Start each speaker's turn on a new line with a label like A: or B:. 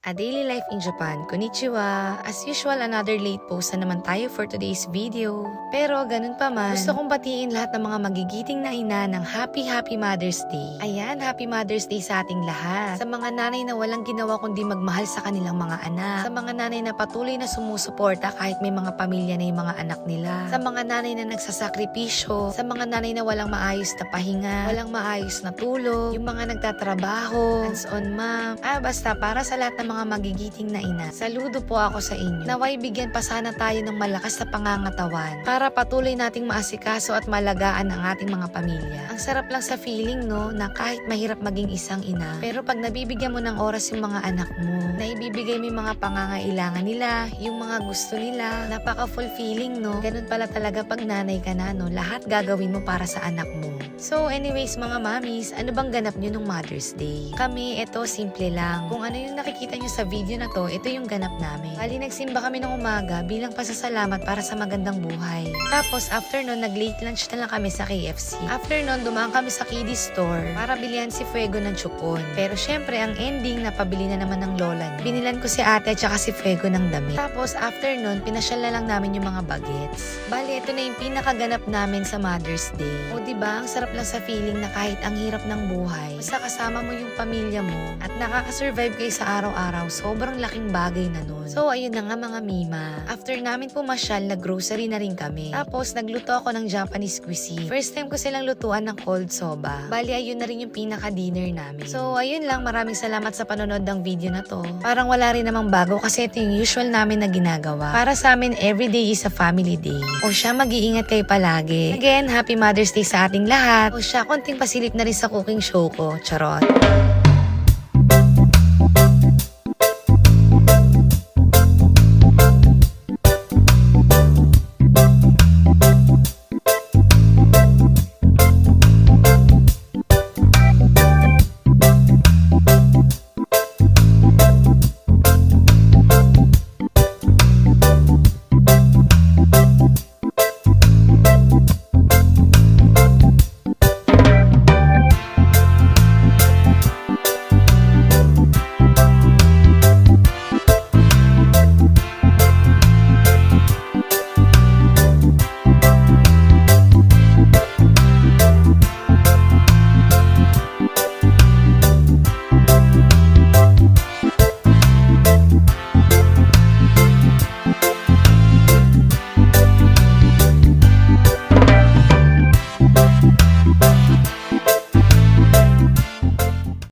A: A Daily Life in Japan. Konnichiwa! As usual, another late post na naman tayo for today's video. Pero ganun pa man, gusto kong batiin lahat ng mga magigiting na ina ng Happy Mother's Day. Ayan, Happy Mother's Day sa ating lahat. Sa mga nanay na walang ginawa kundi magmahal sa kanilang mga anak. Sa mga nanay na patuloy na sumusuporta kahit may mga pamilya na yung mga anak nila. Sa mga nanay na nagsasakripisyo. Sa mga nanay na walang maayos na pahinga. Walang maayos na tulog. Yung mga nagtatrabaho. Hands-on mom. Basta para sa lahat ng mga magigiting na ina. Saludo po ako sa inyo. Naway bigyan pa sana tayo ng malakas na pangangatawan para patuloy nating maasikaso at malagaan ang ating mga pamilya. Ang sarap lang sa feeling, no, na kahit mahirap maging isang ina, pero pag nabibigyan mo ng oras yung mga anak mo, na ibibigay mo yung mga pangangailangan nila, yung mga gusto nila, napaka-fulfilling, no? Ganun pala talaga pag nanay ka na, no? Lahat gagawin mo para sa anak mo. So anyways, mga mamis, ano bang ganap nyo nung Mother's Day? Kami, eto, simple lang. Kung ano yung nakikita nyo sa video na to, ito yung ganap namin. Bali, nagsimba kami ng umaga bilang pasasalamat para sa magandang buhay. Tapos, after nun, nag-late lunch na lang kami sa KFC. After nun, dumaan kami sa kiddie store para bilihan si Fuego ng chupon. Pero syempre, ang ending, napabili na naman ng lola niya. Binilan ko si ate at saka si Fuego ng damit. Tapos, after nun, pinasyal na lang namin yung mga bagets. Bali, ito na yung pinakaganap namin sa Mother's Day. O diba, ang sarap lang sa feeling na kahit ang hirap ng buhay, basta kasama mo yung pamilya mo at nakaka-survive kayo sa araw-araw, sobrang laking bagay na nun. So, ayun na nga mga mima. After namin pumasyal, nag-grocery na rin kami. Tapos, nagluto ako ng Japanese cuisine. First time ko silang lutuan ng cold soba. Bali, ayun na rin yung pinaka-dinner namin. So, ayun lang. Maraming salamat sa panonood ng video na to. Parang wala rin namang bago kasi ito yung usual namin na ginagawa. Para sa amin, everyday is a family day. O siya, mag-iingat kayo palagi. Again, Happy Mother's Day sa ating lahat. O siya, konting pasilip na rin sa cooking show ko. Charot.